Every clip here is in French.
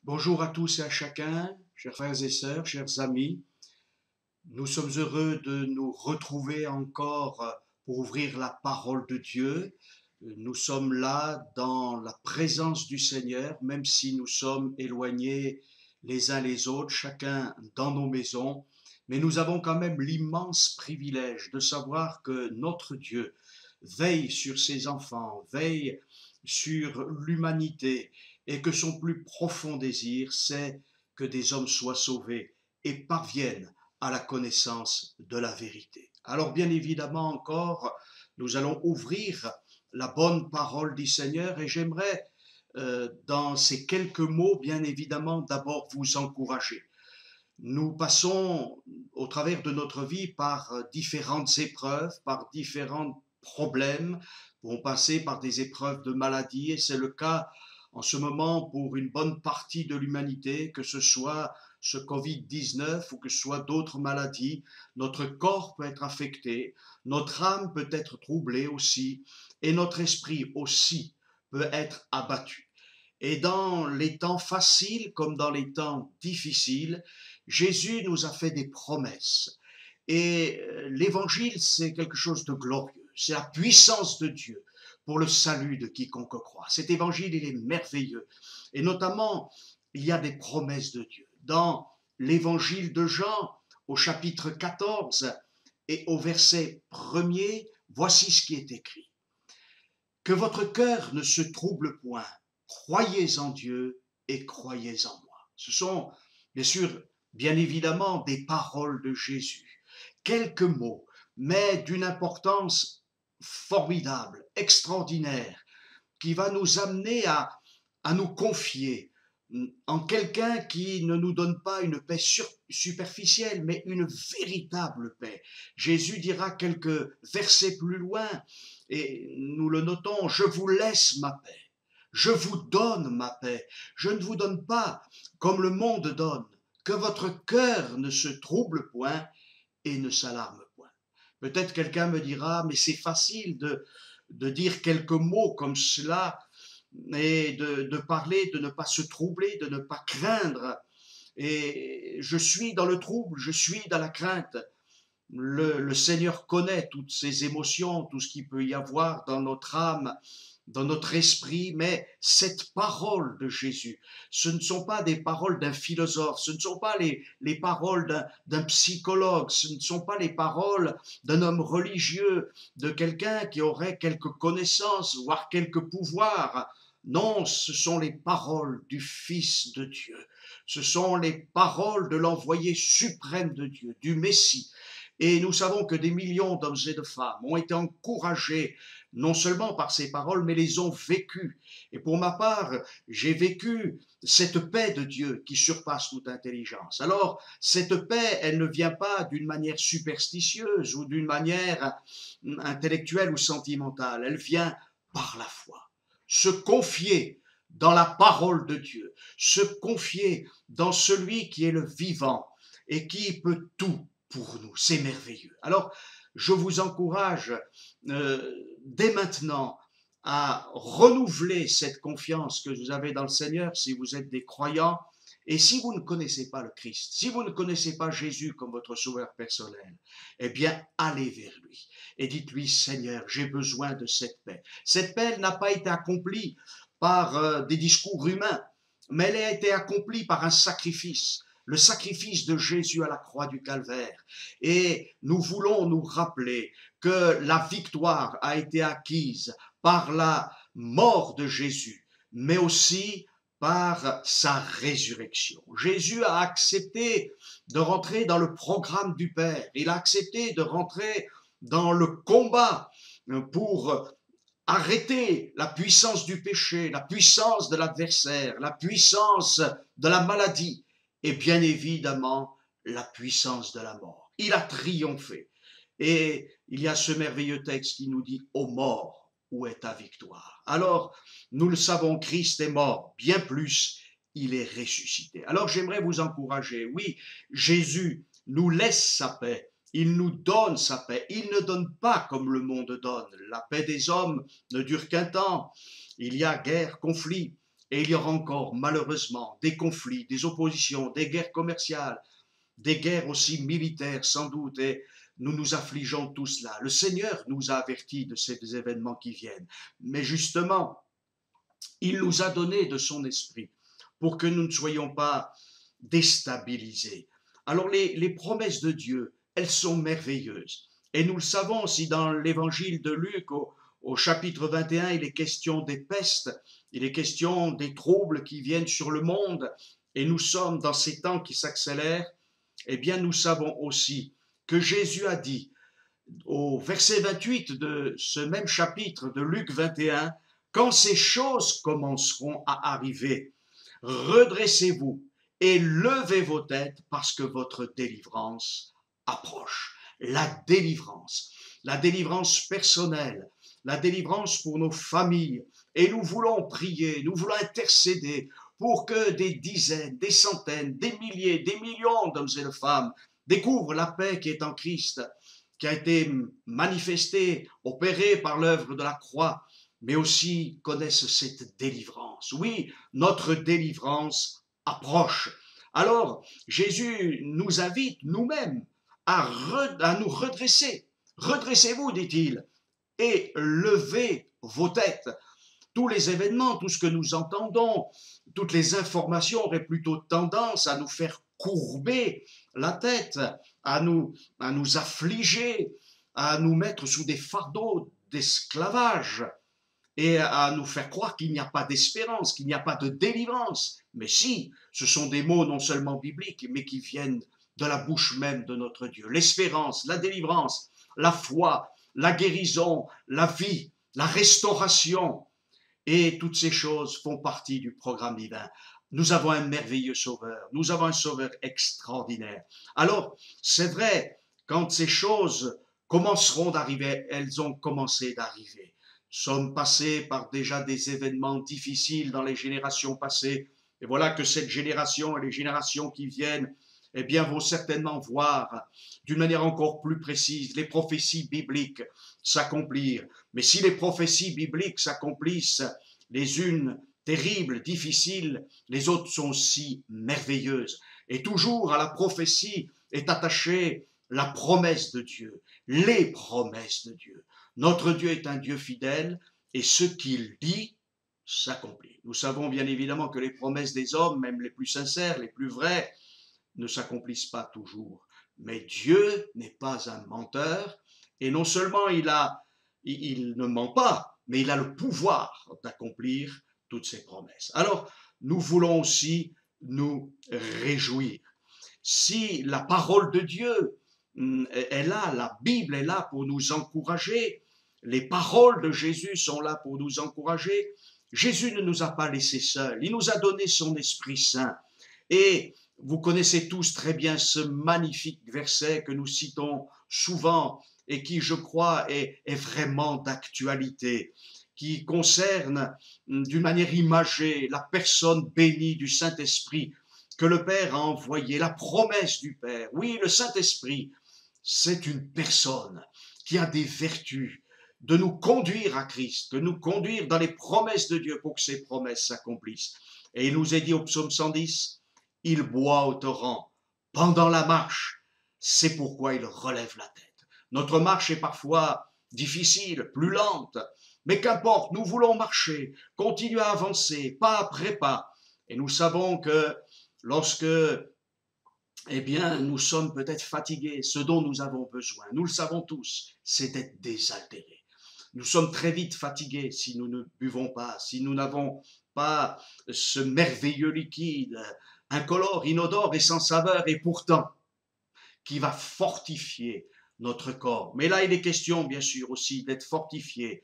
Bonjour à tous et à chacun, chers frères et sœurs, chers amis. Nous sommes heureux de nous retrouver encore pour ouvrir la parole de Dieu. Nous sommes là dans la présence du Seigneur, même si nous sommes éloignés les uns les autres, chacun dans nos maisons. Mais nous avons quand même l'immense privilège de savoir que notre Dieu veille sur ses enfants, veille sur l'humanité et que son plus profond désir, c'est que des hommes soient sauvés et parviennent à la connaissance de la vérité. Alors bien évidemment encore, nous allons ouvrir la bonne parole du Seigneur et j'aimerais dans ces quelques mots, bien évidemment, d'abord vous encourager. Nous passons au travers de notre vie par différentes épreuves, par différents problèmes, vont passer par des épreuves de maladie et c'est le cas en ce moment pour une bonne partie de l'humanité, que ce soit ce Covid-19 ou que ce soit d'autres maladies. Notre corps peut être affecté, notre âme peut être troublée aussi et notre esprit aussi peut être abattu. Et dans les temps faciles comme dans les temps difficiles, Jésus nous a fait des promesses. Et l'évangile, c'est quelque chose de glorieux. C'est la puissance de Dieu pour le salut de quiconque croit. Cet évangile, il est merveilleux. Et notamment, il y a des promesses de Dieu. Dans l'évangile de Jean, au chapitre 14 et au verset 1er, voici ce qui est écrit. Que votre cœur ne se trouble point. Croyez en Dieu et croyez en moi. Ce sont, bien sûr, bien évidemment, des paroles de Jésus. Quelques mots, mais d'une importance formidable, extraordinaire, qui va nous amener à nous confier en quelqu'un qui ne nous donne pas une paix superficielle, mais une véritable paix. Jésus dira quelques versets plus loin, et nous le notons, je vous laisse ma paix. Je vous donne ma paix. Je ne vous donne pas comme le monde donne. Que votre cœur ne se trouble point et ne s'alarme point. Peut-être quelqu'un me dira, mais c'est facile de dire quelques mots comme cela et de parler, de ne pas se troubler, de ne pas craindre. Et je suis dans le trouble, je suis dans la crainte. Le Seigneur connaît toutes ces émotions, tout ce qu'il peut y avoir dans notre âme, dans notre esprit, mais cette parole de Jésus, ce ne sont pas des paroles d'un philosophe, ce ne sont pas les paroles d'un psychologue, ce ne sont pas les paroles d'un homme religieux, de quelqu'un qui aurait quelques connaissances, voire quelques pouvoirs. Non, ce sont les paroles du Fils de Dieu, ce sont les paroles de l'envoyé suprême de Dieu, du Messie. Et nous savons que des millions d'hommes et de femmes ont été encouragés non seulement par ces paroles, mais les ont vécues. Et pour ma part, j'ai vécu cette paix de Dieu qui surpasse toute intelligence. Alors, cette paix, elle ne vient pas d'une manière superstitieuse ou d'une manière intellectuelle ou sentimentale. Elle vient par la foi. Se confier dans la parole de Dieu, se confier dans celui qui est le vivant et qui peut tout pour nous. C'est merveilleux. Alors, je vous encourage dès maintenant à renouveler cette confiance que vous avez dans le Seigneur si vous êtes des croyants. Et si vous ne connaissez pas le Christ, si vous ne connaissez pas Jésus comme votre sauveur personnel, eh bien, allez vers lui et dites-lui, Seigneur, j'ai besoin de cette paix. Cette paix n'a pas été accomplie par des discours humains, mais elle a été accomplie par un sacrifice. Le sacrifice de Jésus à la croix du Calvaire. Et nous voulons nous rappeler que la victoire a été acquise par la mort de Jésus, mais aussi par sa résurrection. Jésus a accepté de rentrer dans le programme du Père. Il a accepté de rentrer dans le combat pour arrêter la puissance du péché, la puissance de l'adversaire, la puissance de la maladie et bien évidemment la puissance de la mort. Il a triomphé. Et il y a ce merveilleux texte qui nous dit « Ô mort, où est ta victoire ?» Alors, nous le savons, Christ est mort, bien plus, il est ressuscité. Alors, j'aimerais vous encourager. Oui, Jésus nous laisse sa paix. Il nous donne sa paix. Il ne donne pas comme le monde donne. La paix des hommes ne dure qu'un temps. Il y a guerre, conflit, Et il y aura encore, malheureusement, des conflits, des oppositions, des guerres commerciales, des guerres aussi militaires sans doute, et nous nous affligeons de tout cela. Le Seigneur nous a avertis de ces événements qui viennent, mais justement, il nous a donné de son esprit pour que nous ne soyons pas déstabilisés. Alors les promesses de Dieu, elles sont merveilleuses. Et nous le savons aussi dans l'évangile de Luc, au chapitre 21, il est question des pestes, il est question des troubles qui viennent sur le monde, et nous sommes dans ces temps qui s'accélèrent. Eh bien, nous savons aussi que Jésus a dit, au verset 28 de ce même chapitre de Luc 21, quand ces choses commenceront à arriver, redressez-vous et levez vos têtes parce que votre délivrance approche. La délivrance personnelle, la délivrance pour nos familles. Et nous voulons prier, nous voulons intercéder pour que des dizaines, des centaines, des milliers, des millions d'hommes et de femmes découvrent la paix qui est en Christ, qui a été manifestée, opérée par l'œuvre de la croix, mais aussi connaissent cette délivrance. Oui, notre délivrance approche. Alors, Jésus nous invite nous-mêmes à nous redresser. Redressez-vous, dit-il, et levez vos têtes. Tous les événements, tout ce que nous entendons, toutes les informations auraient plutôt tendance à nous faire courber la tête, à nous affliger, à nous mettre sous des fardeaux d'esclavage et à nous faire croire qu'il n'y a pas d'espérance, qu'il n'y a pas de délivrance. Mais si, ce sont des mots non seulement bibliques, mais qui viennent de la bouche même de notre Dieu. L'espérance, la délivrance, la foi, la guérison, la vie, la restauration. Et toutes ces choses font partie du programme divin. Nous avons un merveilleux sauveur, nous avons un sauveur extraordinaire. Alors, c'est vrai, quand ces choses commenceront d'arriver, elles ont commencé d'arriver. Nous sommes passés par déjà des événements difficiles dans les générations passées, et voilà que cette génération et les générations qui viennent, eh bien, vont certainement voir d'une manière encore plus précise les prophéties bibliques s'accomplir. Mais si les prophéties bibliques s'accomplissent, les unes terribles, difficiles, les autres sont aussi merveilleuses. Et toujours à la prophétie est attachée la promesse de Dieu, les promesses de Dieu. Notre Dieu est un Dieu fidèle et ce qu'il dit s'accomplit. Nous savons bien évidemment que les promesses des hommes, même les plus sincères, les plus vraies, ne s'accomplissent pas toujours. Mais Dieu n'est pas un menteur et non seulement il ne ment pas, mais il a le pouvoir d'accomplir toutes ses promesses. Alors, nous voulons aussi nous réjouir. Si la parole de Dieu est là, la Bible est là pour nous encourager, les paroles de Jésus sont là pour nous encourager, Jésus ne nous a pas laissés seuls, il nous a donné son Esprit Saint. Et vous connaissez tous très bien ce magnifique verset que nous citons souvent et qui, je crois, est vraiment d'actualité, qui concerne d'une manière imagée la personne bénie du Saint-Esprit que le Père a envoyé, la promesse du Père. Oui, le Saint-Esprit, c'est une personne qui a des vertus de nous conduire à Christ, de nous conduire dans les promesses de Dieu pour que ces promesses s'accomplissent. Et il nous est dit au psaume 110, il boit au torrent pendant la marche, c'est pourquoi il relève la tête. Notre marche est parfois difficile, plus lente, mais qu'importe, nous voulons marcher, continuer à avancer, pas après pas. Et nous savons que lorsque, eh bien, nous sommes peut-être fatigués, ce dont nous avons besoin, nous le savons tous, c'est d'être désaltérés. Nous sommes très vite fatigués si nous ne buvons pas, si nous n'avons pas ce merveilleux liquide, incolore, inodore et sans saveur, et pourtant, qui va fortifier notre corps. Mais là, il est question, bien sûr, aussi d'être fortifié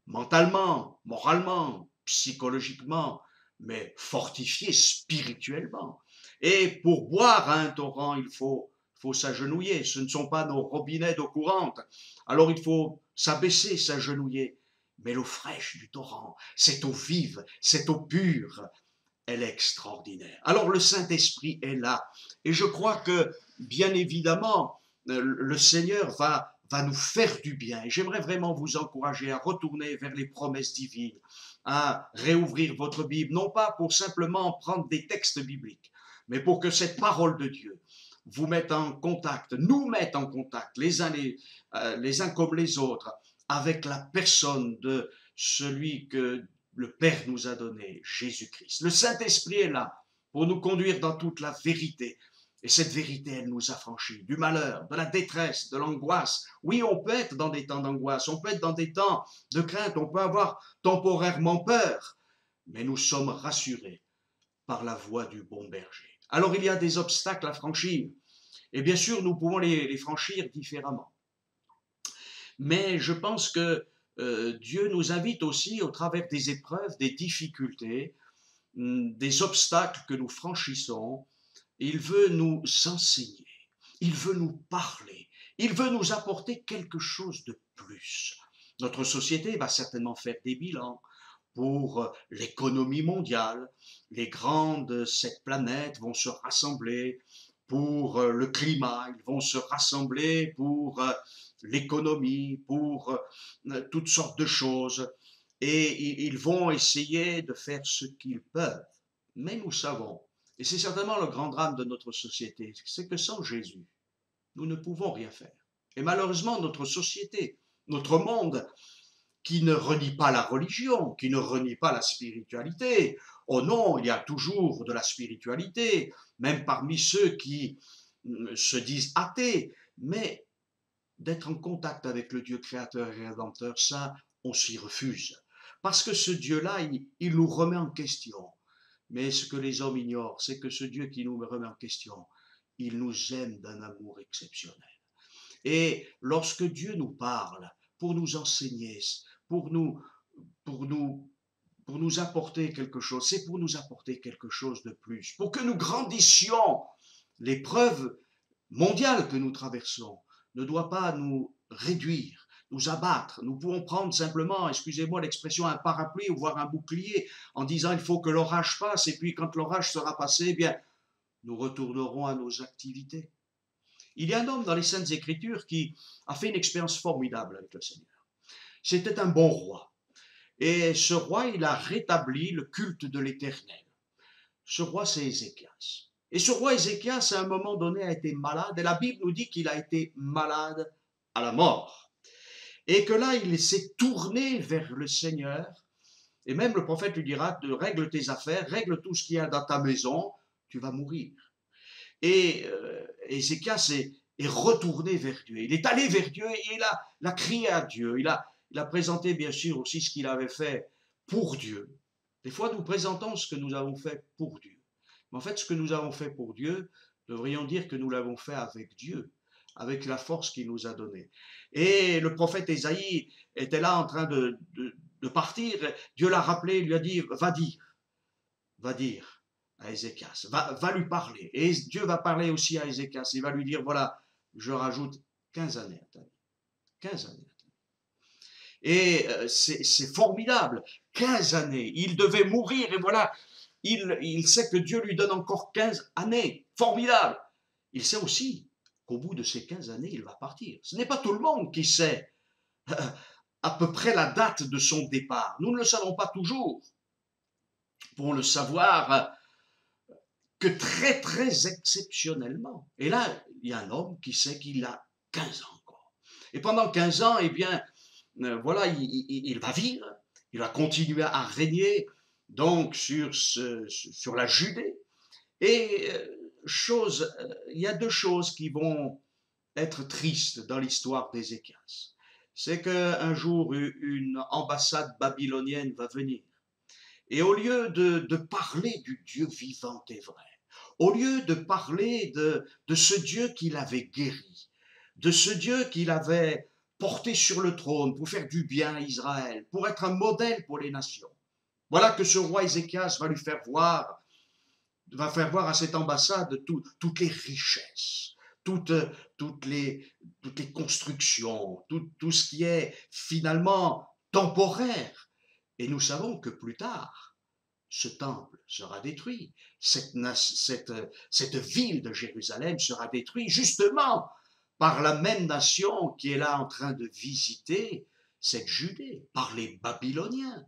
mentalement, moralement, psychologiquement, mais fortifié spirituellement. Et pour boire à un torrent, il faut s'agenouiller. Ce ne sont pas nos robinets d'eau courante. Alors il faut s'abaisser, s'agenouiller. Mais l'eau fraîche du torrent, cette eau vive, cette eau pure, elle est extraordinaire. Alors le Saint-Esprit est là. Et je crois que, bien évidemment, le Seigneur va nous faire du bien. Et j'aimerais vraiment vous encourager à retourner vers les promesses divines, à réouvrir votre Bible, non pas pour simplement prendre des textes bibliques, mais pour que cette parole de Dieu vous mette en contact, nous mette en contact, les uns comme les autres, avec la personne de celui que le Père nous a donné, Jésus-Christ. Le Saint-Esprit est là pour nous conduire dans toute la vérité. Et cette vérité, elle nous affranchit du malheur, de la détresse, de l'angoisse. Oui, on peut être dans des temps d'angoisse, on peut être dans des temps de crainte, on peut avoir temporairement peur, mais nous sommes rassurés par la voix du bon berger. Alors il y a des obstacles à franchir, et bien sûr nous pouvons les franchir différemment. Mais je pense que Dieu nous invite aussi au travers des épreuves, des difficultés, des obstacles que nous franchissons. Il veut nous enseigner, il veut nous parler, il veut nous apporter quelque chose de plus. Notre société va certainement faire des bilans pour l'économie mondiale. Les grandes 7 planètes vont se rassembler pour le climat, ils vont se rassembler pour l'économie, pour toutes sortes de choses. Et ils vont essayer de faire ce qu'ils peuvent. Mais nous savons, et c'est certainement le grand drame de notre société, c'est que sans Jésus, nous ne pouvons rien faire. Et malheureusement, notre société, notre monde, qui ne renie pas la religion, qui ne renie pas la spiritualité. Oh non, il y a toujours de la spiritualité, même parmi ceux qui se disent athées, mais d'être en contact avec le Dieu créateur et rédempteur, ça, on s'y refuse. Parce que ce Dieu-là, il nous remet en question. Mais ce que les hommes ignorent, c'est que ce Dieu qui nous remet en question, il nous aime d'un amour exceptionnel. Et lorsque Dieu nous parle pour nous enseigner, pour nous, pour nous, pour nous apporter quelque chose, c'est pour nous apporter quelque chose de plus, pour que nous grandissions. L'épreuve mondiale que nous traversons ne doit pas nous réduire, nous abattre. Nous pouvons prendre simplement, excusez-moi l'expression, un parapluie ou voire un bouclier en disant il faut que l'orage passe et puis quand l'orage sera passé, eh bien, nous retournerons à nos activités. Il y a un homme dans les Saintes Écritures qui a fait une expérience formidable avec le Seigneur. C'était un bon roi. Et ce roi, il a rétabli le culte de l'Éternel. Ce roi, c'est Ézéchias. Et ce roi Ézéchias, à un moment donné, a été malade. Et la Bible nous dit qu'il a été malade à la mort. Et que là, il s'est tourné vers le Seigneur. Et même le prophète lui dira, règle tes affaires, règle tout ce qu'il y a dans ta maison, tu vas mourir. Et Ézéchias est retourné vers Dieu. Il est allé vers Dieu et il a crié à Dieu. Il a présenté bien sûr aussi ce qu'il avait fait pour Dieu. Des fois, nous présentons ce que nous avons fait pour Dieu. Mais en fait, ce que nous avons fait pour Dieu, devrions dire que nous l'avons fait avec Dieu, avec la force qu'il nous a donnée. Et le prophète Ésaïe était là en train de partir. Dieu l'a rappelé, il lui a dit, va dire à Ézéchias, va lui parler. Et Dieu va parler aussi à Ézéchias. Il va lui dire, voilà, je rajoute 15 années à ta vie. 15 années. Et c'est formidable. 15 années. Il devait mourir et voilà, il sait que Dieu lui donne encore 15 années. Formidable. Il sait aussi qu'au bout de ces 15 années, il va partir. Ce n'est pas tout le monde qui sait à peu près la date de son départ. Nous ne le savons pas toujours. Pour le savoir que très, très exceptionnellement. Et là, il y a un homme qui sait qu'il a 15 ans encore. Et pendant 15 ans, eh bien, voilà, il va vivre, il va continuer à régner donc sur la Judée. Et il y a 2 choses qui vont être tristes dans l'histoire d'Ézéchias. C'est qu'un jour, une ambassade babylonienne va venir. Et au lieu de parler du Dieu vivant et vrai, au lieu de parler de ce Dieu qu'il avait guéri, de ce Dieu qu'il avait porté sur le trône pour faire du bien à Israël, pour être un modèle pour les nations. Voilà que ce roi Ézéchias va faire voir à cette ambassade toutes les richesses, toutes les constructions, tout ce qui est finalement temporaire. Et nous savons que plus tard, ce temple sera détruit, cette ville de Jérusalem sera détruite justement par la même nation qui est là en train de visiter cette Judée, par les Babyloniens.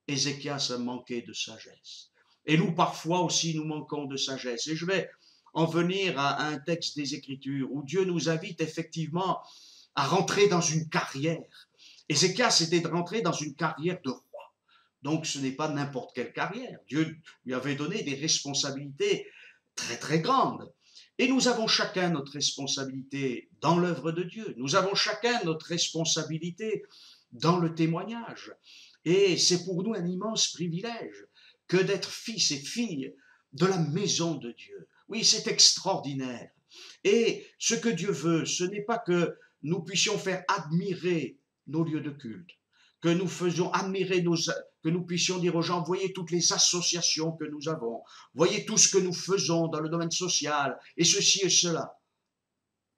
Ézéchias a manqué de sagesse. Et nous, parfois aussi, nous manquons de sagesse. Et je vais en venir à un texte des Écritures où Dieu nous invite effectivement à rentrer dans une carrière. Ézéchias était de rentrer dans une carrière de roi. Donc ce n'est pas n'importe quelle carrière. Dieu lui avait donné des responsabilités très très grandes. Et nous avons chacun notre responsabilité dans l'œuvre de Dieu. Nous avons chacun notre responsabilité dans le témoignage. Et c'est pour nous un immense privilège que d'être fils et filles de la maison de Dieu. Oui, c'est extraordinaire. Et ce que Dieu veut, ce n'est pas que nous puissions faire admirer nos lieux de culte, que nous faisions admirer que nous puissions dire aux gens, voyez toutes les associations que nous avons, voyez tout ce que nous faisons dans le domaine social, et ceci et cela.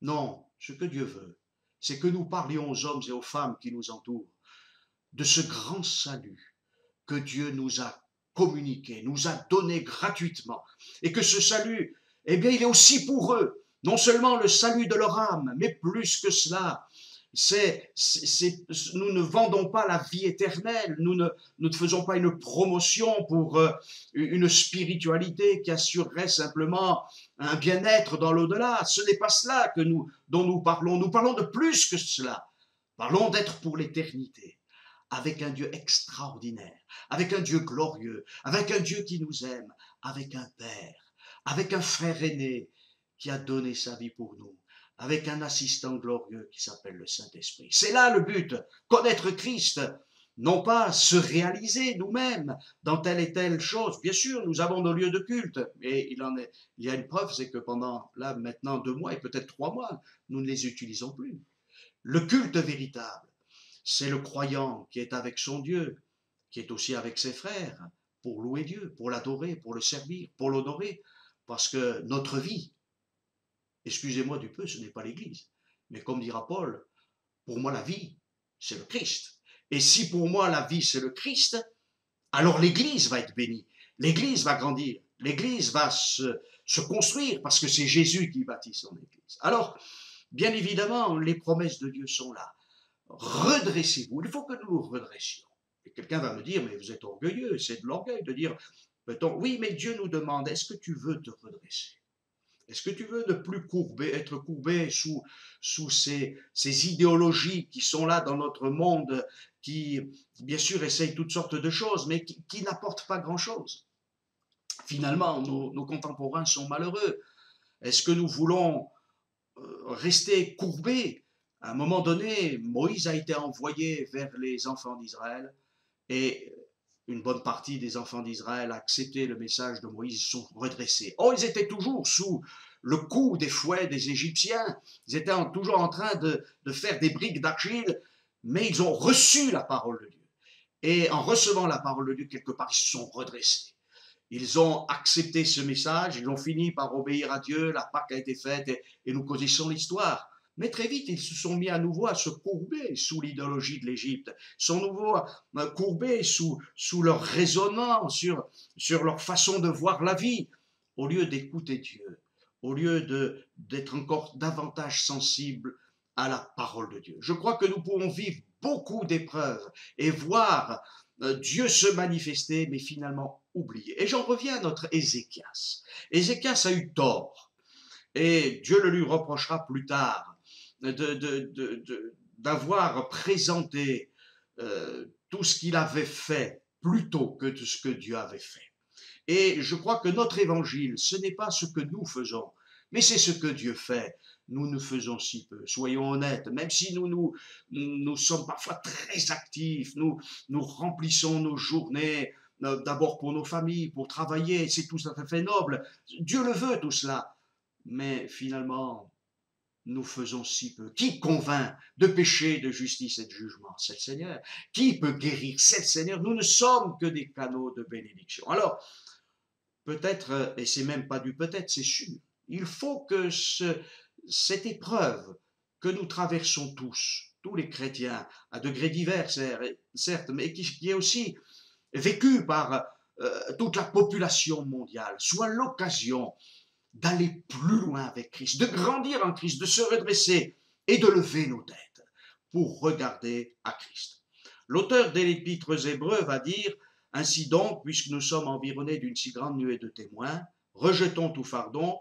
Non, ce que Dieu veut, c'est que nous parlions aux hommes et aux femmes qui nous entourent de ce grand salut que Dieu nous a communiqué, nous a donné gratuitement, et que ce salut, eh bien, il est aussi pour eux, non seulement le salut de leur âme, mais plus que cela. Nous ne vendons pas la vie éternelle, nous ne faisons pas une promotion pour une spiritualité qui assurerait simplement un bien-être dans l'au-delà. Ce n'est pas cela dont nous parlons. Nous parlons de plus que cela. Parlons d'être pour l'éternité, avec un Dieu extraordinaire, avec un Dieu glorieux, avec un Dieu qui nous aime, avec un Père, avec un frère aîné qui a donné sa vie pour nous, avec un assistant glorieux qui s'appelle le Saint-Esprit. C'est là le but, connaître Christ, non pas se réaliser nous-mêmes dans telle et telle chose. Bien sûr, nous avons nos lieux de culte, et il y a une preuve, c'est que pendant, là, maintenant 2 mois et peut-être 3 mois, nous ne les utilisons plus. Le culte véritable, c'est le croyant qui est avec son Dieu, qui est aussi avec ses frères, pour louer Dieu, pour l'adorer, pour le servir, pour l'honorer, parce que notre vie, excusez-moi du peu, ce n'est pas l'Église. Mais comme dira Paul, pour moi la vie, c'est le Christ. Et si pour moi la vie, c'est le Christ, alors l'Église va être bénie. L'Église va grandir. L'Église va se construire parce que c'est Jésus qui bâtit son Église. Alors, bien évidemment, les promesses de Dieu sont là. Redressez-vous. Il faut que nous nous redressions. Et quelqu'un va me dire, mais vous êtes orgueilleux, c'est de l'orgueil de dire, oui, mais Dieu nous demande, est-ce que tu veux te redresser? Est-ce que tu veux ne plus être courbé sous ces idéologies qui sont là dans notre monde, qui, bien sûr, essayent toutes sortes de choses, mais qui n'apportent pas grand-chose? Finalement, nos contemporains sont malheureux. Est-ce que nous voulons rester courbés? À un moment donné, Moïse a été envoyé vers les enfants d'Israël, et une bonne partie des enfants d'Israël a accepté le message de Moïse, ils sont redressés. Oh, ils étaient toujours sous le coup des fouets des Égyptiens, ils étaient toujours en train de faire des briques d'argile, mais ils ont reçu la parole de Dieu. Et en recevant la parole de Dieu, quelque part, ils se sont redressés. Ils ont accepté ce message, ils ont fini par obéir à Dieu, la Pâque a été faite et nous connaissons l'histoire. Mais très vite, ils se sont mis à nouveau à se courber sous l'idéologie de l'Égypte, sont nouveau courbés sous leur raisonnement, sur leur façon de voir la vie, au lieu d'écouter Dieu, au lieu d'être encore davantage sensibles à la parole de Dieu. Je crois que nous pouvons vivre beaucoup d'épreuves et voir Dieu se manifester, mais finalement oublier. Et j'en reviens à notre Ézéchias. Ézéchias a eu tort, et Dieu le lui reprochera plus tard d'avoir présenté tout ce qu'il avait fait plutôt que tout ce que Dieu avait fait. Et je crois que notre évangile, ce n'est pas ce que nous faisons, mais c'est ce que Dieu fait. Nous nous faisons si peu, soyons honnêtes, même si nous sommes parfois très actifs, nous remplissons nos journées, d'abord pour nos familles, pour travailler, c'est tout à fait noble. Dieu le veut tout cela, mais finalement, nous faisons si peu. Qui convainc de péché, de justice et de jugement? C'est le Seigneur. Qui peut guérir? C'est le Seigneur. Nous ne sommes que des canaux de bénédiction. Alors, peut-être, et c'est même pas du peut-être, c'est sûr, il faut que cette épreuve que nous traversons tous les chrétiens, à degrés divers, certes, mais qui est aussi vécue par toute la population mondiale, soit l'occasion d'aller plus loin avec Christ, de grandir en Christ, de se redresser et de lever nos têtes pour regarder à Christ. L'auteur des Épîtres aux Hébreux va dire Ainsi donc, puisque nous sommes environnés d'une si grande nuée de témoins, rejetons tout fardeau,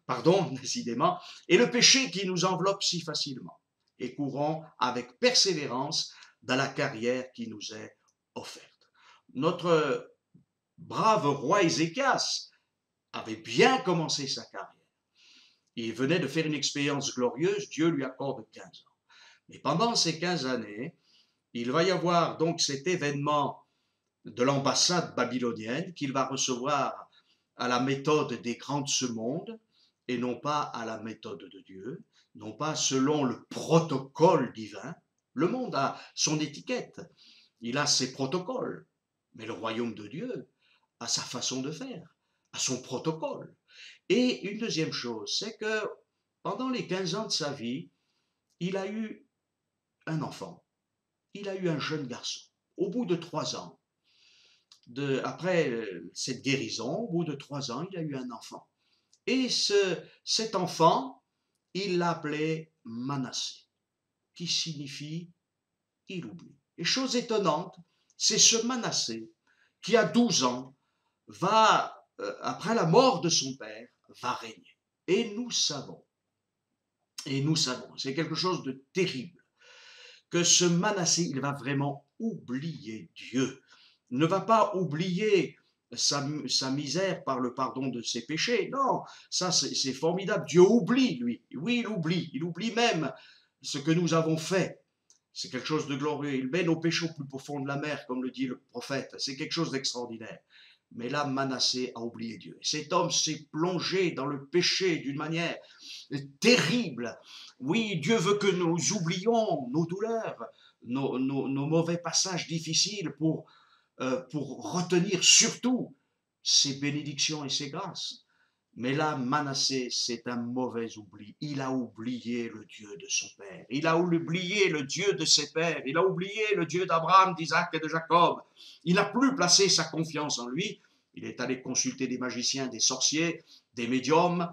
pardon, décidément, et le péché qui nous enveloppe si facilement, et courons avec persévérance dans la carrière qui nous est offerte. Notre brave roi Ézéchias avait bien commencé sa carrière. Il venait de faire une expérience glorieuse, Dieu lui accorde 15 ans. Mais pendant ces 15 années, il va y avoir donc cet événement de l'ambassade babylonienne qu'il va recevoir à la méthode des grands de ce monde et non pas à la méthode de Dieu, non pas selon le protocole divin. Le monde a son étiquette, il a ses protocoles, mais le royaume de Dieu a sa façon de faire, a son protocole. Et une deuxième chose, c'est que pendant les 15 ans de sa vie, il a eu un enfant, il a eu un jeune garçon. Au bout de 3 ans, après cette guérison, au bout de 3 ans, il a eu un enfant. Et cet enfant, il l'appelait Manassé, qui signifie il oublie. Et chose étonnante, c'est ce Manassé qui, à 12 ans, va, après la mort de son père, va régner. Et nous savons, c'est quelque chose de terrible, que ce Manassé, il va vraiment oublier Dieu. Il ne va pas oublier sa misère par le pardon de ses péchés. Non, ça c'est formidable. Dieu oublie, lui. Oui, il oublie même ce que nous avons fait. C'est quelque chose de glorieux. Il met nos péchés au plus profond de la mer, comme le dit le prophète. C'est quelque chose d'extraordinaire. Mais là, Manassé a oublié Dieu. Cet homme s'est plongé dans le péché d'une manière terrible. Oui, Dieu veut que nous oublions nos douleurs, nos mauvais passages difficiles pour retenir surtout ses bénédictions et ses grâces. Mais là, Manassé, c'est un mauvais oubli. Il a oublié le Dieu de son père. Il a oublié le Dieu de ses pères. Il a oublié le Dieu d'Abraham, d'Isaac et de Jacob. Il n'a plus placé sa confiance en lui. Il est allé consulter des magiciens, des sorciers, des médiums.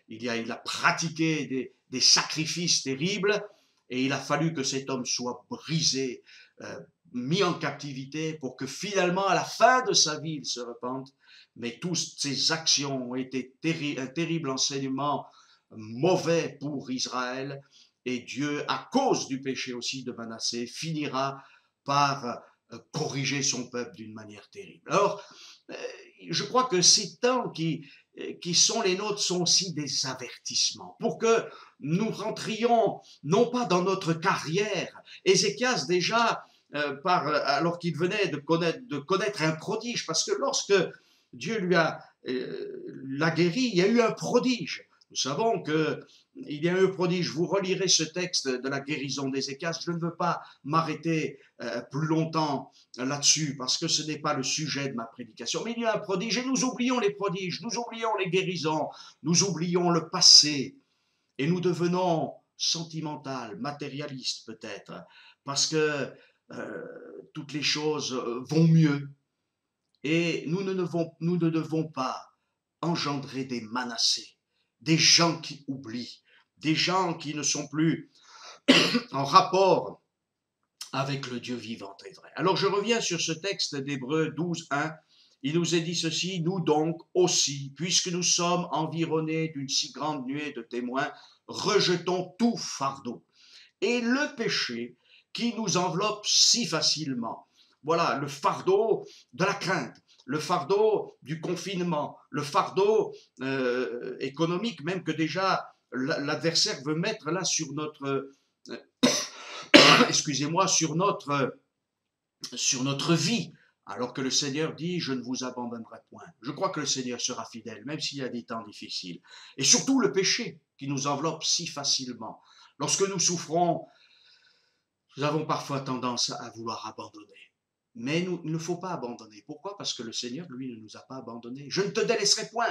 Il a pratiqué des sacrifices terribles. Et il a fallu que cet homme soit brisé, mis en captivité pour que finalement, à la fin de sa vie, il se repente. Mais toutes ces actions ont été un terrible enseignement mauvais pour Israël. Et Dieu, à cause du péché aussi de Manassé, finira par corriger son peuple d'une manière terrible. Alors, je crois que ces temps qui sont les nôtres sont aussi des avertissements pour que nous rentrions non pas dans notre carrière. Ézéchias déjà, alors qu'il venait de connaître un prodige, parce que lorsque Dieu lui l'a guéri, il y a eu un prodige. Nous savons qu'il y a eu un prodige. Vous relirez ce texte de la guérison d'Ézéchias. Je ne veux pas m'arrêter plus longtemps là-dessus parce que ce n'est pas le sujet de ma prédication. Mais il y a un prodige et nous oublions les prodiges, nous oublions les guérisons, nous oublions le passé et nous devenons sentimental, matérialiste peut-être, parce que toutes les choses vont mieux. Et nous ne devons pas engendrer des Manassés, des gens qui oublient, des gens qui ne sont plus en rapport avec le Dieu vivant et vrai. Alors je reviens sur ce texte d'Hébreux 12, 1. Il nous est dit ceci: nous donc aussi, puisque nous sommes environnés d'une si grande nuée de témoins, rejetons tout fardeau et le péché qui nous enveloppe si facilement. Voilà, le fardeau de la crainte, le fardeau du confinement, le fardeau économique même que déjà l'adversaire veut mettre là sur notre, excusez-moi, sur notre vie, alors que le Seigneur dit: je ne vous abandonnerai point. Je crois que le Seigneur sera fidèle, même s'il y a des temps difficiles. Et surtout le péché qui nous enveloppe si facilement. Lorsque nous souffrons, nous avons parfois tendance à vouloir abandonner. Mais il ne faut pas abandonner. Pourquoi? Parce que le Seigneur, lui, ne nous a pas abandonnés. Je ne te délaisserai point.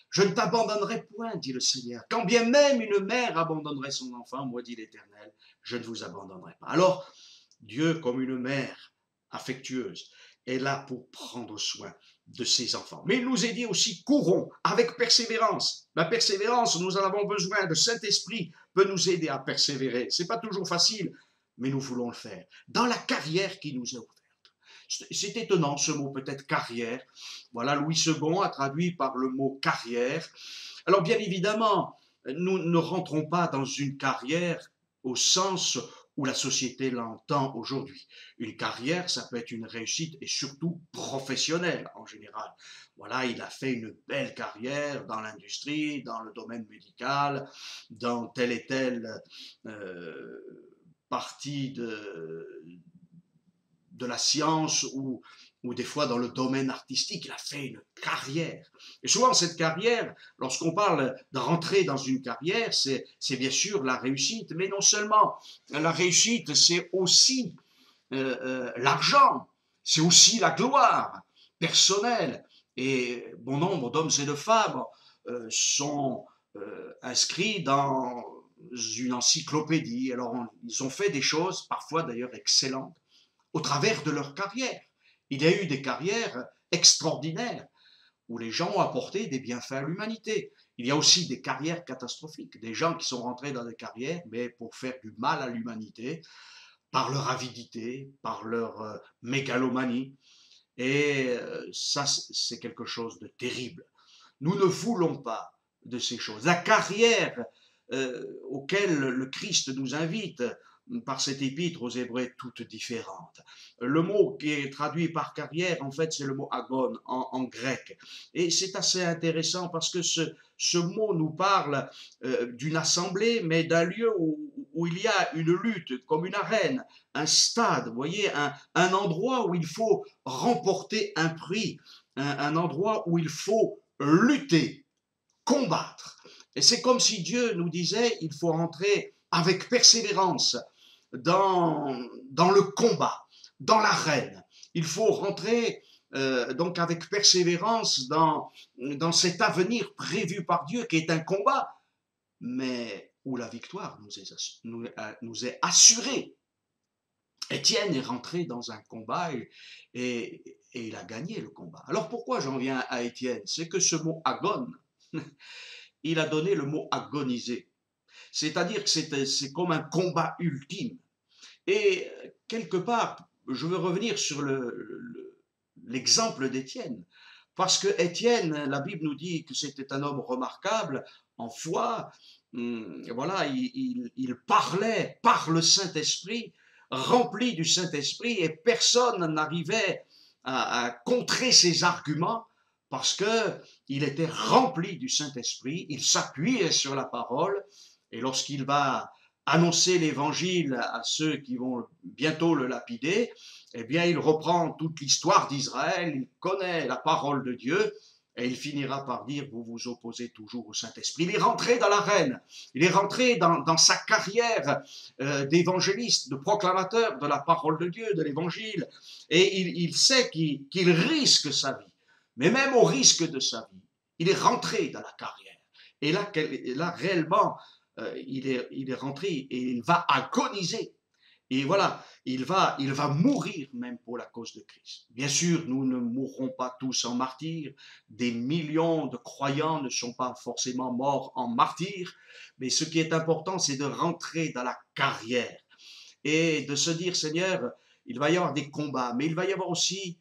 Je ne t'abandonnerai point, dit le Seigneur. Quand bien même une mère abandonnerait son enfant, moi, dit l'Éternel, je ne vous abandonnerai pas. Alors, Dieu, comme une mère affectueuse, est là pour prendre soin de ses enfants. Mais il nous est dit aussi: courons avec persévérance. La persévérance, nous en avons besoin. Le Saint-Esprit peut nous aider à persévérer. Ce n'est pas toujours facile, mais nous voulons le faire. Dans la carrière qui nous est ouverte. C'est étonnant ce mot, peut-être carrière. Voilà, Louis II a traduit par le mot carrière. Alors bien évidemment, nous ne rentrons pas dans une carrière au sens où la société l'entend aujourd'hui. Une carrière, ça peut être une réussite et surtout professionnelle en général. Voilà, il a fait une belle carrière dans l'industrie, dans le domaine médical, dans telle et telle partie de la science ou des fois dans le domaine artistique, il a fait une carrière. Et souvent, cette carrière, lorsqu'on parle de rentrer dans une carrière, c'est bien sûr la réussite, mais non seulement la réussite, c'est aussi l'argent, c'est aussi la gloire personnelle. Et bon nombre d'hommes et de femmes sont inscrits dans une encyclopédie. Alors, ils ont fait des choses, parfois d'ailleurs excellentes, au travers de leur carrière. Il y a eu des carrières extraordinaires où les gens ont apporté des bienfaits à l'humanité. Il y a aussi des carrières catastrophiques, des gens qui sont rentrés dans des carrières, mais pour faire du mal à l'humanité, par leur avidité, par leur mégalomanie. Et ça, c'est quelque chose de terrible. Nous ne voulons pas de ces choses. La carrière auquel le Christ nous invite par cette épître aux Hébreux est toute différente. Le mot qui est traduit par carrière, en fait, c'est le mot agon en grec. Et c'est assez intéressant parce que ce mot nous parle d'une assemblée, mais d'un lieu où il y a une lutte, comme une arène, un stade, vous voyez, un endroit où il faut remporter un prix, un endroit où il faut lutter, combattre. Et c'est comme si Dieu nous disait, il faut entrer avec persévérance dans le combat, dans l'arène. Il faut rentrer donc avec persévérance dans cet avenir prévu par Dieu qui est un combat, mais où la victoire nous est assurée. Étienne est rentré dans un combat et il a gagné le combat. Alors pourquoi j'en viens à Étienne? C'est que ce mot agon, il a donné le mot agoniser. C'est-à-dire que c'est comme un combat ultime. Et quelque part, je veux revenir sur l'exemple d'Étienne. Parce que Étienne, la Bible nous dit que c'était un homme remarquable en foi. Voilà, il parlait par le Saint-Esprit, rempli du Saint-Esprit, et personne n'arrivait à contrer ses arguments parce qu'il était rempli du Saint-Esprit, il s'appuyait sur la parole, et lorsqu'il va annoncer l'évangile à ceux qui vont bientôt le lapider, eh bien, il reprend toute l'histoire d'Israël, il connaît la parole de Dieu, et il finira par dire, vous vous opposez toujours au Saint-Esprit. Il est rentré dans l'arène, il est rentré dans sa carrière d'évangéliste, de proclamateur de la parole de Dieu, de l'évangile, et il sait qu'il risque sa vie. Mais même au risque de sa vie, il est rentré dans la carrière. Et là réellement, il est rentré et il va agoniser. Et voilà, il va mourir même pour la cause de Christ. Bien sûr, nous ne mourrons pas tous en martyrs. Des millions de croyants ne sont pas forcément morts en martyrs. Mais ce qui est important, c'est de rentrer dans la carrière et de se dire, Seigneur, il va y avoir des combats, mais il va y avoir aussi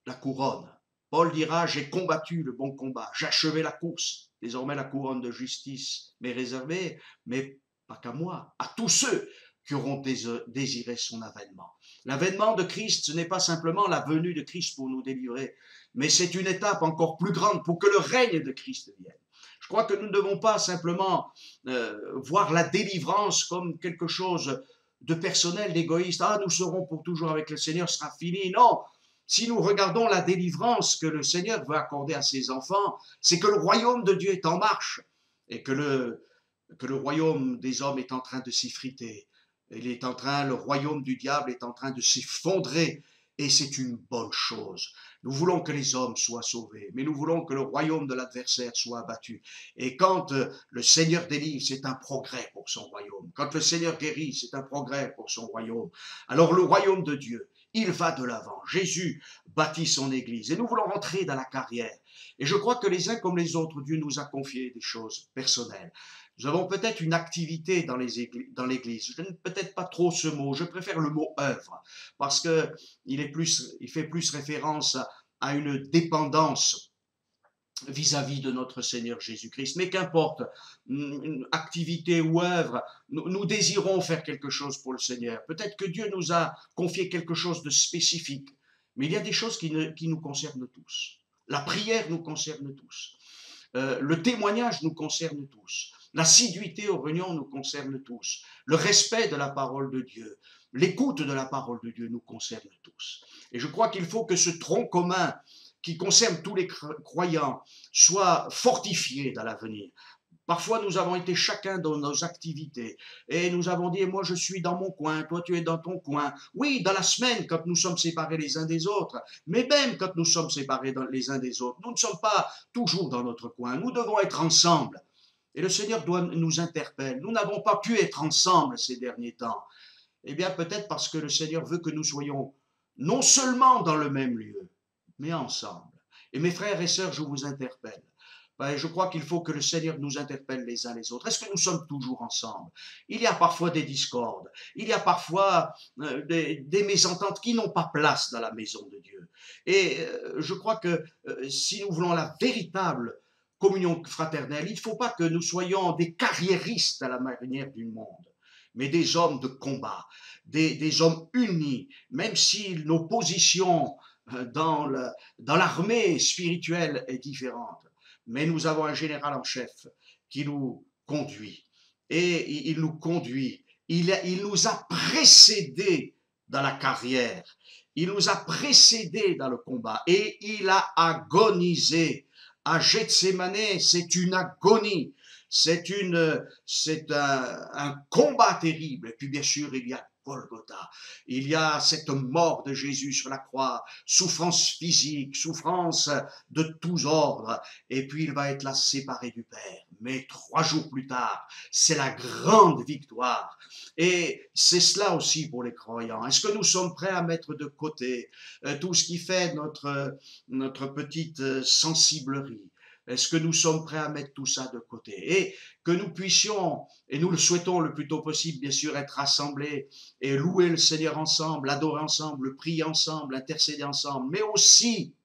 la couronne. Paul dira, j'ai combattu le bon combat, j'ai achevé la course. Désormais, la couronne de justice m'est réservée, mais pas qu'à moi, à tous ceux qui auront désiré son avènement. L'avènement de Christ, ce n'est pas simplement la venue de Christ pour nous délivrer, mais c'est une étape encore plus grande pour que le règne de Christ vienne. Je crois que nous ne devons pas simplement voir la délivrance comme quelque chose de personnel, d'égoïste. Ah, nous serons pour toujours avec le Seigneur, ce sera fini. Non, si nous regardons la délivrance que le Seigneur veut accorder à ses enfants, c'est que le royaume de Dieu est en marche et que le royaume des hommes est en train de s'effriter. Le royaume du diable est en train de s'effondrer et c'est une bonne chose. Nous voulons que les hommes soient sauvés, mais nous voulons que le royaume de l'adversaire soit abattu. Et quand le Seigneur délivre, c'est un progrès pour son royaume. Quand le Seigneur guérit, c'est un progrès pour son royaume. Alors le royaume de Dieu, Il va de l'avant. Jésus bâtit son Église et nous voulons rentrer dans la carrière. Et je crois que les uns comme les autres, Dieu nous a confié des choses personnelles. Nous avons peut-être une activité dans l'Église. Je n'aime peut-être pas trop ce mot. Je préfère le mot œuvre parce que il fait plus référence à une dépendance vis-à-vis de notre Seigneur Jésus-Christ. Mais qu'importe, une activité ou œuvre, nous désirons faire quelque chose pour le Seigneur. Peut-être que Dieu nous a confié quelque chose de spécifique, mais il y a des choses qui nous concernent tous. La prière nous concerne tous. Le témoignage nous concerne tous. L'assiduité aux réunions nous concerne tous. Le respect de la parole de Dieu, l'écoute de la parole de Dieu nous concerne tous. Et je crois qu'il faut que ce tronc commun qui concerne tous les croyants soit fortifié dans l'avenir. Parfois, nous avons été chacun dans nos activités et nous avons dit, moi je suis dans mon coin, toi tu es dans ton coin. Oui, dans la semaine, quand nous sommes séparés les uns des autres, mais même quand nous sommes séparés les uns des autres, nous ne sommes pas toujours dans notre coin, nous devons être ensemble. Et le Seigneur nous interpelle. Nous n'avons pas pu être ensemble ces derniers temps. Eh bien, peut-être parce que le Seigneur veut que nous soyons non seulement dans le même lieu, mais ensemble. Et mes frères et sœurs, je vous interpelle. Je crois qu'il faut que le Seigneur nous interpelle les uns les autres. Est-ce que nous sommes toujours ensemble? Il y a parfois des discordes, il y a parfois des mésententes qui n'ont pas place dans la maison de Dieu. Et je crois que si nous voulons la véritable communion fraternelle, il ne faut pas que nous soyons des carriéristes à la manière du monde, mais des hommes de combat, des hommes unis, même si nos positions dans l'armée spirituelle est différente. Mais nous avons un général en chef qui nous conduit. Et il nous conduit. Il nous a précédés dans la carrière. Il nous a précédés dans le combat. Et il a agonisé. À Gethsémane, c'est une agonie. C'est un combat terrible. Et puis bien sûr, il y a Golgotha. Il y a cette mort de Jésus sur la croix, souffrance physique, souffrance de tous ordres, et puis il va être là séparé du Père. Mais 3 jours plus tard, c'est la grande victoire. Et c'est cela aussi pour les croyants. Est-ce que nous sommes prêts à mettre de côté tout ce qui fait notre petite sensiblerie? Est-ce que nous sommes prêts à mettre tout ça de côté? Et que nous puissions, et nous le souhaitons le plus tôt possible, bien sûr, être rassemblés et louer le Seigneur ensemble, adorer ensemble, prier ensemble, intercéder ensemble, mais aussi,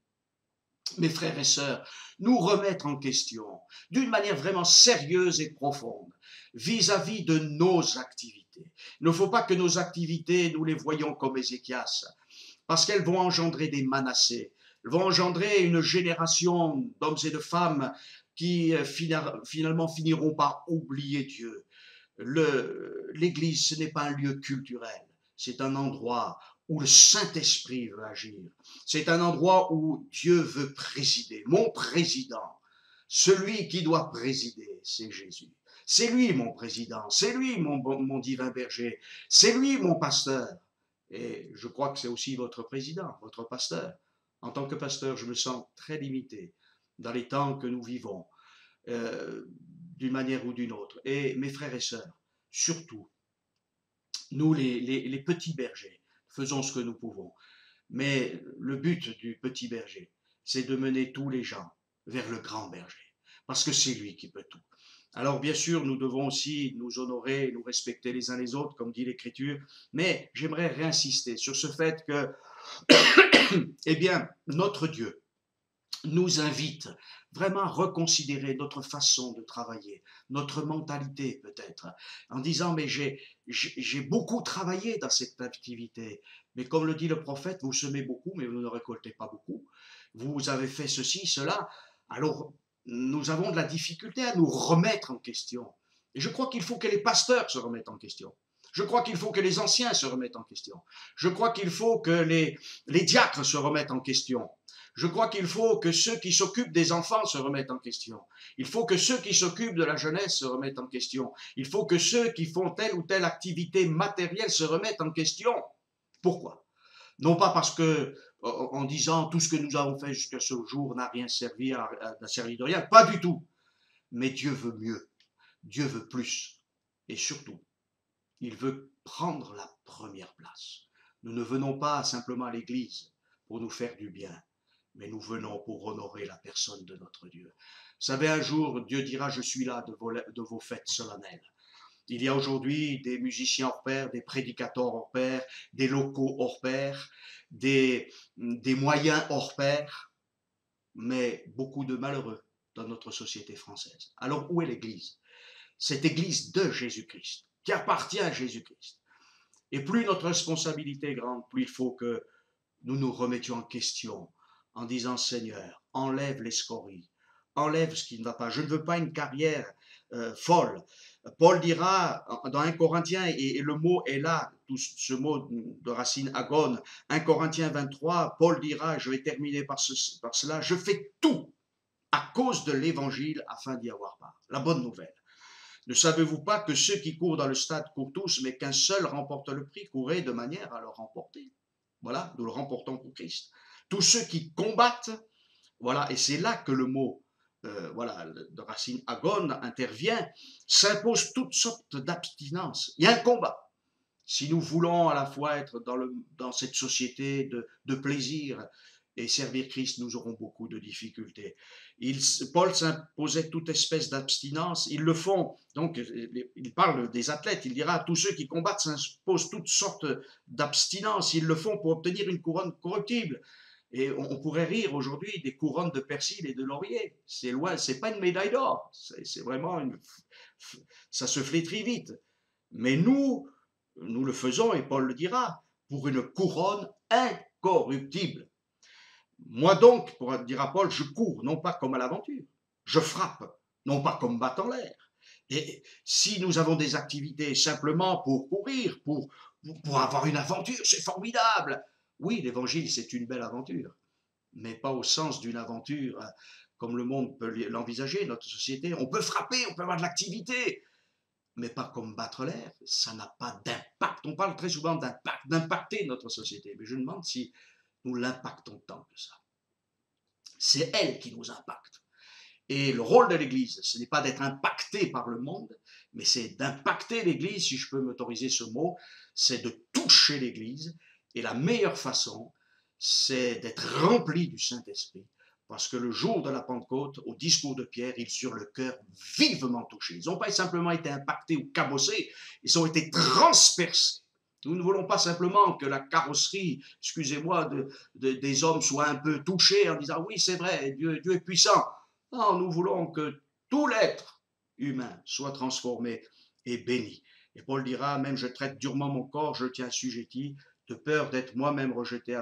mes frères et sœurs, nous remettre en question d'une manière vraiment sérieuse et profonde vis-à-vis de nos activités. Il ne faut pas que nos activités, nous les voyons comme Ézéchias, parce qu'elles vont engendrer des Manassés, elles vont engendrer une génération d'hommes et de femmes qui finalement finiront par oublier Dieu. L'Église, ce n'est pas un lieu culturel, c'est un endroit où le Saint-Esprit veut agir. C'est un endroit où Dieu veut présider. Mon président, celui qui doit présider, c'est Jésus. C'est lui mon président, c'est lui mon divin berger, c'est lui mon pasteur. Et je crois que c'est aussi votre président, votre pasteur. En tant que pasteur, je me sens très limité dans les temps que nous vivons, d'une manière ou d'une autre. Et mes frères et sœurs, surtout, nous les petits bergers, faisons ce que nous pouvons. Mais le but du petit berger, c'est de mener tous les gens vers le grand berger, parce que c'est lui qui peut tout. Alors bien sûr, nous devons aussi nous honorer et nous respecter les uns les autres, comme dit l'Écriture, mais j'aimerais réinsister sur ce fait que, eh bien, notre Dieu nous invite vraiment à reconsidérer notre façon de travailler, notre mentalité peut-être, en disant, mais j'ai beaucoup travaillé dans cette activité, mais comme le dit le prophète, vous semez beaucoup, mais vous ne récoltez pas beaucoup, vous avez fait ceci, cela, alors nous avons de la difficulté à nous remettre en question. Et je crois qu'il faut que les pasteurs se remettent en question. Je crois qu'il faut que les anciens se remettent en question. Je crois qu'il faut que les diacres se remettent en question. Je crois qu'il faut que ceux qui s'occupent des enfants se remettent en question. Il faut que ceux qui s'occupent de la jeunesse se remettent en question. Il faut que ceux qui font telle ou telle activité matérielle se remettent en question. Pourquoi? Non pas parce que, en disant tout ce que nous avons fait jusqu'à ce jour n'a rien servi, n'a servi de rien, pas du tout. Mais Dieu veut mieux, Dieu veut plus. Et surtout, il veut prendre la première place. Nous ne venons pas simplement à l'église pour nous faire du bien, mais nous venons pour honorer la personne de notre Dieu. Vous savez, un jour, Dieu dira, je suis là de vos fêtes solennelles. Il y a aujourd'hui des musiciens hors pair, des prédicateurs hors pair, des locaux hors pair, des moyens hors pair, mais beaucoup de malheureux dans notre société française. Alors où est l'Église? Cette Église de Jésus-Christ, qui appartient à Jésus-Christ. Et plus notre responsabilité est grande, plus il faut que nous nous remettions en question en disant, Seigneur, enlève les scories, enlève ce qui ne va pas. Je ne veux pas une carrière folle. Paul dira dans 1 Corinthiens, et le mot est là, tout ce mot de racine agone, 1 Corinthiens 23, Paul dira, je vais terminer par cela, je fais tout à cause de l'évangile afin d'y avoir part. La bonne nouvelle. Ne savez-vous pas que ceux qui courent dans le stade courent tous, mais qu'un seul remporte le prix? Courez de manière à le remporter. Voilà, nous le remportons pour Christ. Tous ceux qui combattent, voilà, et c'est là que le mot voilà, de racine agone intervient, s'impose toutes sortes d'abstinences. Il y a un combat. Si nous voulons à la fois être dans cette société de plaisir et servir Christ, nous aurons beaucoup de difficultés. Paul s'imposait toute espèce d'abstinence. Ils le font. Donc, il parle des athlètes. Il dira, tous ceux qui combattent s'imposent toutes sortes d'abstinence. Ils le font pour obtenir une couronne corruptible. Et on pourrait rire aujourd'hui des couronnes de persil et de laurier. C'est loin, c'est pas une médaille d'or. C'est vraiment ça se flétrit vite. Mais nous le faisons, et Paul le dira, pour une couronne incorruptible. Moi donc, pour dire à Paul, je cours, non pas comme à l'aventure, je frappe, non pas comme battant l'air. Et si nous avons des activités simplement pour courir, pour avoir une aventure, c'est formidable. Oui, l'évangile, c'est une belle aventure, mais pas au sens d'une aventure comme le monde peut l'envisager, notre société. On peut frapper, on peut avoir de l'activité, mais pas comme battre l'air, ça n'a pas d'impact. On parle très souvent d'impact, d'impacter notre société, mais je me demande si nous l'impactons tant que ça. C'est elle qui nous impacte. Et le rôle de l'Église, ce n'est pas d'être impacté par le monde, mais c'est d'impacter l'Église, si je peux m'autoriser ce mot, c'est de toucher l'Église. Et la meilleure façon, c'est d'être rempli du Saint-Esprit. Parce que le jour de la Pentecôte, au discours de Pierre, ils eurent le cœur vivement touché. Ils n'ont pas simplement été impactés ou cabossés, ils ont été transpercés. Nous ne voulons pas simplement que la carrosserie, excusez-moi, des hommes soit un peu touchée en disant oui, c'est vrai, Dieu est puissant. Non, nous voulons que tout l'être humain soit transformé et béni. Et Paul dira, même je traite durement mon corps, je tiens assujetti, de peur d'être moi-même rejeté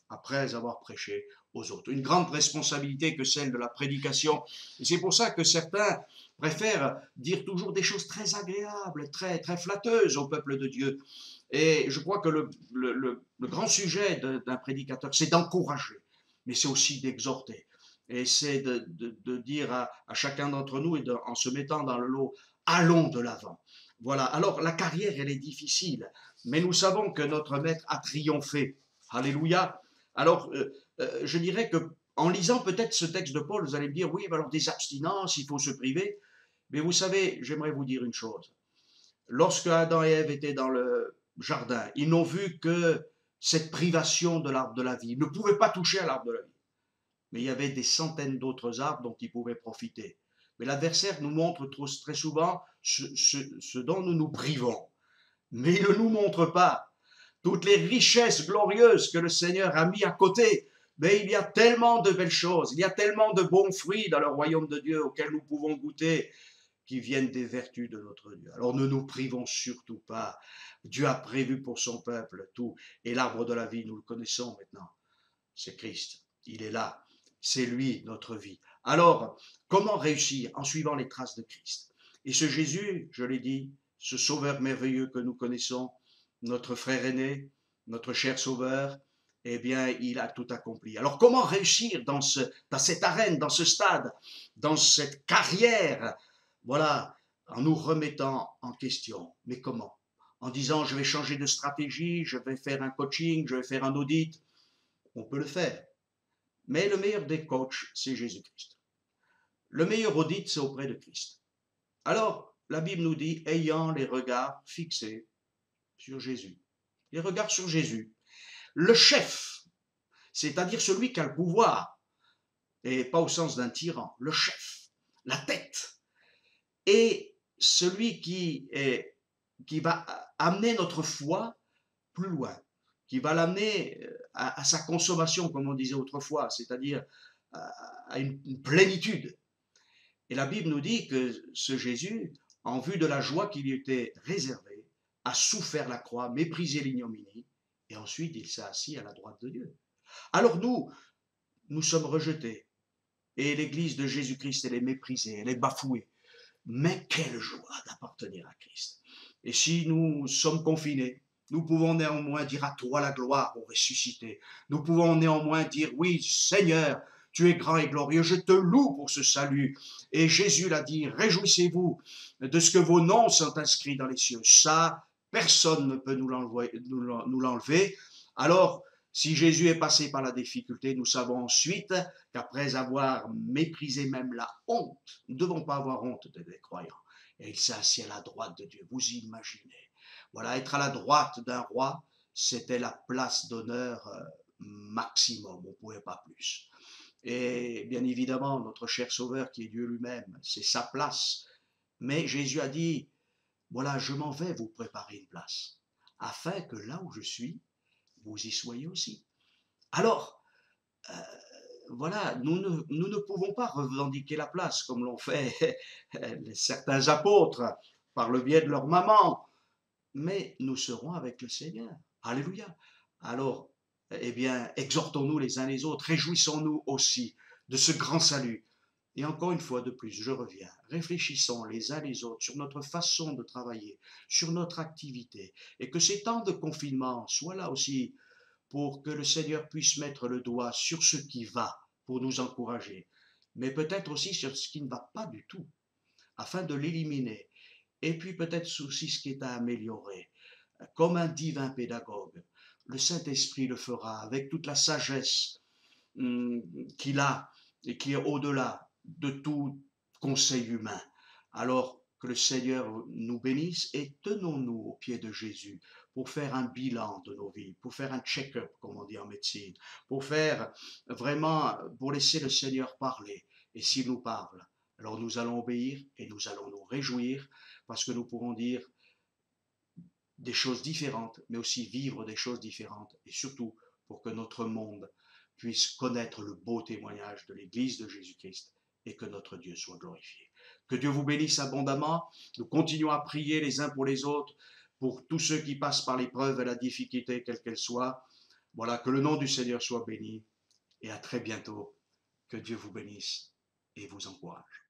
après avoir prêché aux autres. Une grande responsabilité que celle de la prédication. Et c'est pour ça que certains préfèrent dire toujours des choses très agréables, très, très flatteuses au peuple de Dieu. Et je crois que le grand sujet d'un prédicateur, c'est d'encourager, mais c'est aussi d'exhorter. Et c'est de dire à chacun d'entre nous, en se mettant dans le lot, allons de l'avant. Voilà. Alors, la carrière, elle est difficile, mais nous savons que notre Maître a triomphé. Alléluia. Alors, je dirais que en lisant peut-être ce texte de Paul, vous allez me dire, oui, alors des abstinences, il faut se priver. Mais vous savez, j'aimerais vous dire une chose. Lorsque Adam et Ève étaient dans le jardin, ils n'ont vu que cette privation de l'arbre de la vie. Ils ne pouvaient pas toucher à l'arbre de la vie. Mais il y avait des centaines d'autres arbres dont ils pouvaient profiter. Mais l'adversaire nous montre très souvent ce dont nous nous privons. Mais il ne nous montre pas toutes les richesses glorieuses que le Seigneur a mis à côté. Mais il y a tellement de belles choses, il y a tellement de bons fruits dans le royaume de Dieu auxquels nous pouvons goûter, qui viennent des vertus de notre Dieu. Alors ne nous privons surtout pas. Dieu a prévu pour son peuple tout. Et l'arbre de la vie, nous le connaissons maintenant. C'est Christ. Il est là. C'est lui, notre vie. Alors, comment réussir? En suivant les traces de Christ. Et ce Jésus, je l'ai dit, ce Sauveur merveilleux que nous connaissons, notre frère aîné, notre cher Sauveur, eh bien, il a tout accompli. Alors, comment réussir dans cette arène, dans ce stade, dans cette carrière? Voilà, en nous remettant en question. Mais comment? En disant, je vais changer de stratégie, je vais faire un coaching, je vais faire un audit. On peut le faire. Mais le meilleur des coachs, c'est Jésus-Christ. Le meilleur audit, c'est auprès de Christ. Alors, la Bible nous dit, ayant les regards fixés sur Jésus. Il regarde sur Jésus, le chef, c'est-à-dire celui qui a le pouvoir, et pas au sens d'un tyran, le chef, la tête, et celui qui va amener notre foi plus loin, qui va l'amener à sa consommation, comme on disait autrefois, c'est-à-dire à une plénitude. Et la Bible nous dit que ce Jésus, en vue de la joie qui lui était réservée, a souffert la croix, méprisé l'ignominie, et ensuite il s'est assis à la droite de Dieu. Alors nous sommes rejetés, et l'Église de Jésus-Christ, elle est méprisée, elle est bafouée. Mais quelle joie d'appartenir à Christ. Et si nous sommes confinés, nous pouvons néanmoins dire à toi la gloire au ressuscité. Nous pouvons néanmoins dire, oui, Seigneur, tu es grand et glorieux, je te loue pour ce salut. Et Jésus l'a dit, réjouissez-vous de ce que vos noms sont inscrits dans les cieux. Ça, personne ne peut nous l'enlever. Alors, si Jésus est passé par la difficulté, nous savons ensuite qu'après avoir méprisé même la honte, nous ne devons pas avoir honte des croyants. Et il s'est assis à la droite de Dieu. Vous imaginez. Voilà, être à la droite d'un roi, c'était la place d'honneur maximum. On ne pouvait pas plus. Et bien évidemment, notre cher Sauveur, qui est Dieu lui-même, c'est sa place. Mais Jésus a dit, voilà, je m'en vais vous préparer une place, afin que là où je suis, vous y soyez aussi. Alors, voilà, nous ne pouvons pas revendiquer la place comme l'ont fait certains apôtres par le biais de leur maman, mais nous serons avec le Seigneur. Alléluia. Alors, eh bien, exhortons-nous les uns les autres, réjouissons-nous aussi de ce grand salut. Et encore une fois de plus, je reviens, réfléchissons les uns les autres sur notre façon de travailler, sur notre activité, et que ces temps de confinement soient là aussi pour que le Seigneur puisse mettre le doigt sur ce qui va, pour nous encourager, mais peut-être aussi sur ce qui ne va pas du tout, afin de l'éliminer, et puis peut-être aussi ce qui est à améliorer. Comme un divin pédagogue, le Saint-Esprit le fera avec toute la sagesse qu'il a et qui est au-delà de tout conseil humain. Alors que le Seigneur nous bénisse et tenons-nous aux pieds de Jésus pour faire un bilan de nos vies, pour faire un check-up, comme on dit en médecine, pour faire vraiment, pour laisser le Seigneur parler. Et s'il nous parle, alors nous allons obéir et nous allons nous réjouir parce que nous pourrons dire des choses différentes, mais aussi vivre des choses différentes et surtout pour que notre monde puisse connaître le beau témoignage de l'Église de Jésus-Christ et que notre Dieu soit glorifié. Que Dieu vous bénisse abondamment. Nous continuons à prier les uns pour les autres, pour tous ceux qui passent par l'épreuve et la difficulté, quelle qu'elle soit. Voilà, que le nom du Seigneur soit béni et à très bientôt. Que Dieu vous bénisse et vous encourage.